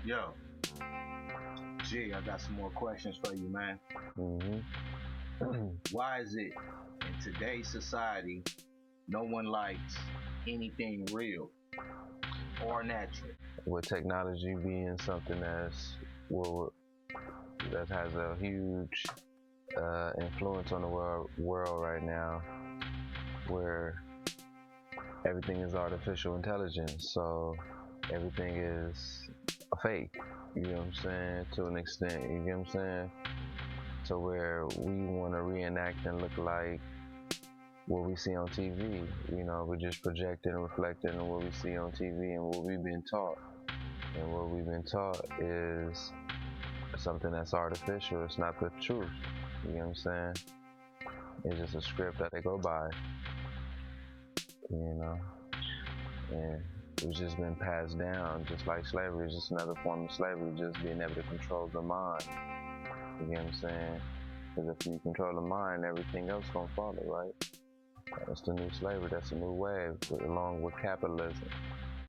Yo, G, I got some more questions for you, man. hmm Why is it in today's society no one likes anything real or natural? With technology being something well, that has a huge influence on the world right now, where everything is artificial intelligence, so everything is a fake. You know what I'm saying? To an extent, you get what I'm saying? To where we want to reenact and look like what we see on TV. You know, we're just projecting and reflecting on what we see on TV and what we've been taught. And what we've been taught is something that's artificial. It's not the truth. You know what I'm saying? It's just a script that they go by. You know, and it's just been passed down, just like slavery. It's just another form of slavery, just being able to control the mind. You get what I'm saying? Because if you control the mind, everything else gonna follow, right? That's the new slavery. That's the new wave, along with capitalism.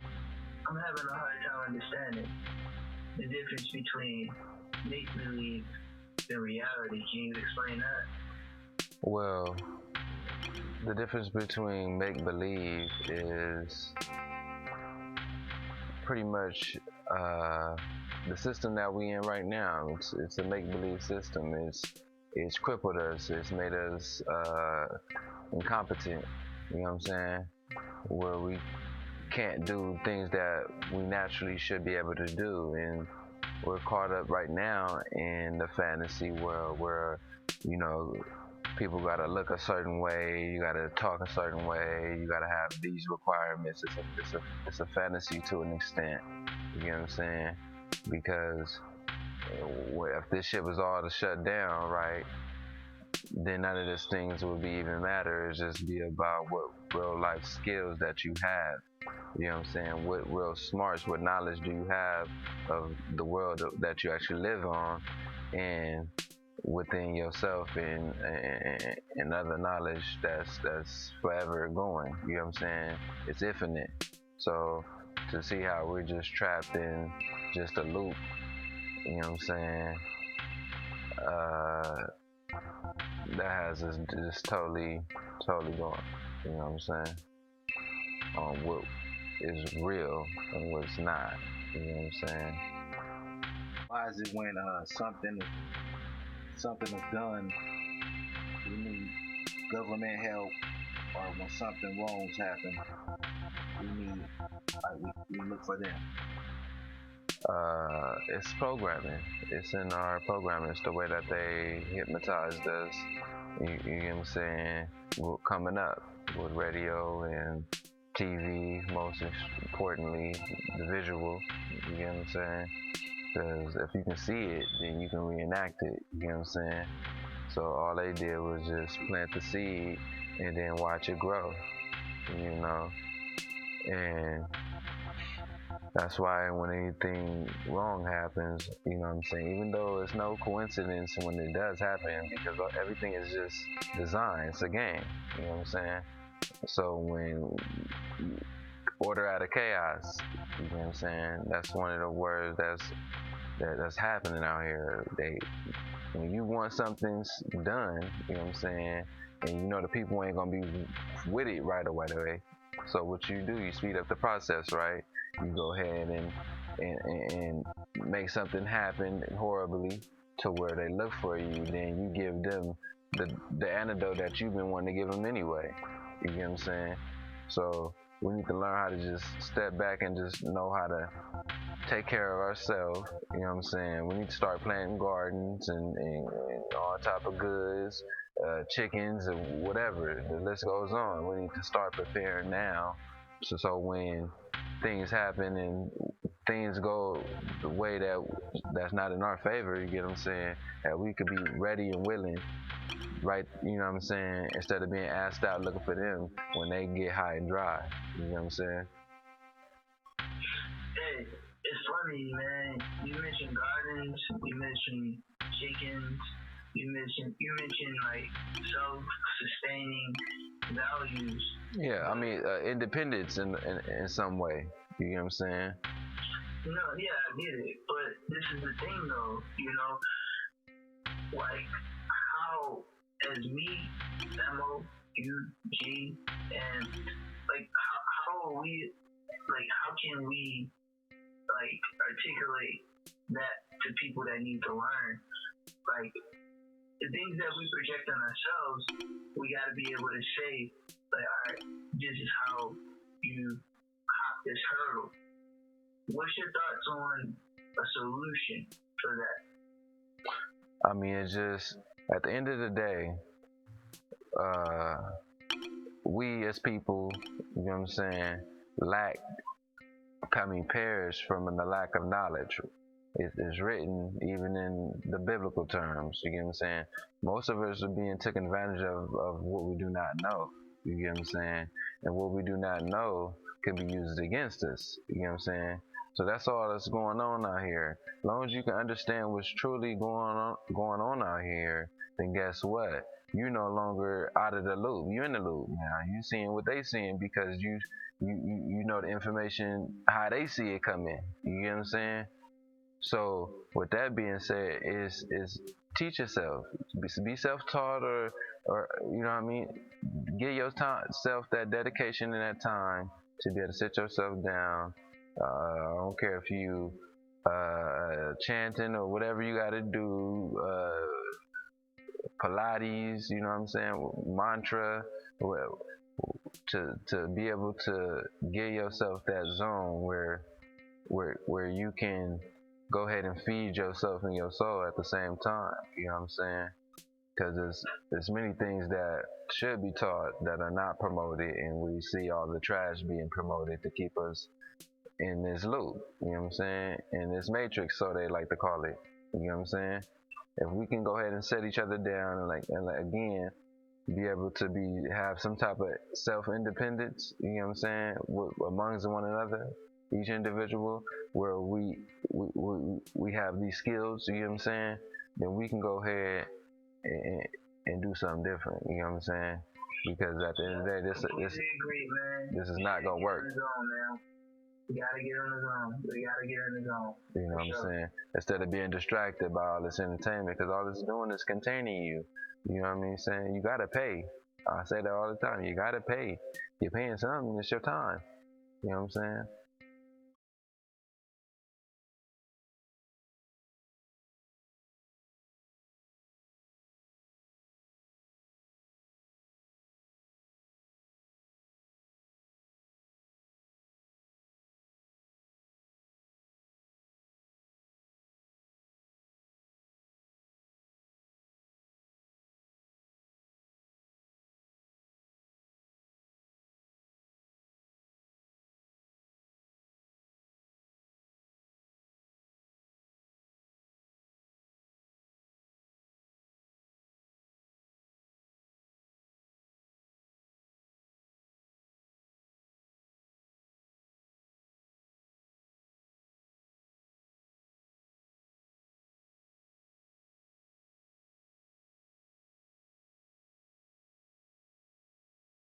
I'm having a hard time understanding the difference between make believe and reality. Can you explain that? Well, the difference between make believe is pretty much the system that we in right now. It's a make believe system. It's crippled us. It's made us incompetent. You know what I'm saying? Where we can't do things that we naturally should be able to do, and we're caught up right now in the fantasy world where, you know, people gotta look a certain way, you gotta talk a certain way, you gotta have these requirements. It's a fantasy to an extent. You get what I'm saying? Because if this shit was all to shut down, right, then none of these things would be even matter. It's just be about what real life skills that you have. You know what I'm saying? What real smarts, what knowledge do you have of the world that you actually live on, and within yourself, and other knowledge that's forever going. You know what I'm saying? It's infinite. So to see how we're just trapped in just a loop, you know what I'm saying? Uh, that has us just totally going. You know what I'm saying? On what is real and what's not. You know what I'm saying? Why is it when something is done, we need government help, or when something wrongs happen, we need we look for them. It's programming. It's in our programming. It's the way that they hypnotized us. You get what I'm saying? Coming up with radio and TV, most importantly, the visual. You get what I'm saying? Because if you can see it, then you can reenact it. You get what I'm saying? So all they did was just plant the seed and then watch it grow. You know, and that's why when anything wrong happens, you know what I'm saying, even though it's no coincidence when it does happen, because everything is just design, it's a game, you know what I'm saying? So when order out of chaos, you know what I'm saying, that's one of the words that's happening out here. When you want something done, you know what I'm saying, and you know the people ain't gonna be with it right away. So what you do, you speed up the process, right? You go ahead and make something happen horribly to where they look for you. Then you give them the antidote that you've been wanting to give them anyway. You get what I'm saying? So we need to learn how to just step back and just know how to take care of ourselves. You know what I'm saying? We need to start planting gardens and all type of goods, chickens and whatever. The list goes on. We need to start preparing now, so when things happen and things go the way that's not in our favor, you get what I'm saying? That we could be ready and willing, right? You know what I'm saying? Instead of being asked out looking for them when they get high and dry. You know what I'm saying? Hey, it's funny, man. You mentioned gardens, you mentioned chickens, you mentioned like self-sustaining values. Yeah, I mean independence in some way. You know what I'm saying? No, yeah, I get it. But this is the thing, though. Like how, as me, Mo, you, G, and like how are we? Like, how can we like articulate that to people that need to learn? Like the things that we project on ourselves, we got to be able to say, like, all right, this is how you hop this hurdle. What's your thoughts on a solution for that? I mean, it's just at the end of the day, uh, we as people, you know what I'm saying, lack, perish from the lack of knowledge. It's written even in the biblical terms. You get what I'm saying? Most of us are being taken advantage of what we do not know. You get what I'm saying? And what we do not know can be used against us. You get what I'm saying? So that's all that's going on out here. As long as you can understand what's truly going on out here, then guess what? You're no longer out of the loop. You're in the loop now. You seeing what they seeing because you know the information how they see it come in. You get what I'm saying? So with that being said, is teach yourself, be self-taught, or you know what I mean. Give yourself that dedication and that time to be able to sit yourself down. I don't care if you chanting or whatever you got to do, Pilates, you know what I'm saying, mantra, to be able to give yourself that zone where you can go ahead and feed yourself and your soul at the same time. You know what I'm saying? Because there's many things that should be taught that are not promoted, and we see all the trash being promoted to keep us in this loop. You know what I'm saying? In this matrix, so they like to call it. You know what I'm saying? If we can go ahead and set each other down and again be able to have some type of self independence, you know what I'm saying, amongst one another, each individual, where we have these skills, you know what I'm saying, then we can go ahead and do something different, you know what I'm saying? Because at the end of the day, this is not gonna work. We gotta get in the zone. We gotta get in the zone. You know what I'm saying? Instead of being distracted by all this entertainment, because all it's doing is containing you. You know what I mean? Saying you gotta pay. I say that all the time. You gotta pay. You're paying something. It's your time. You know what I'm saying?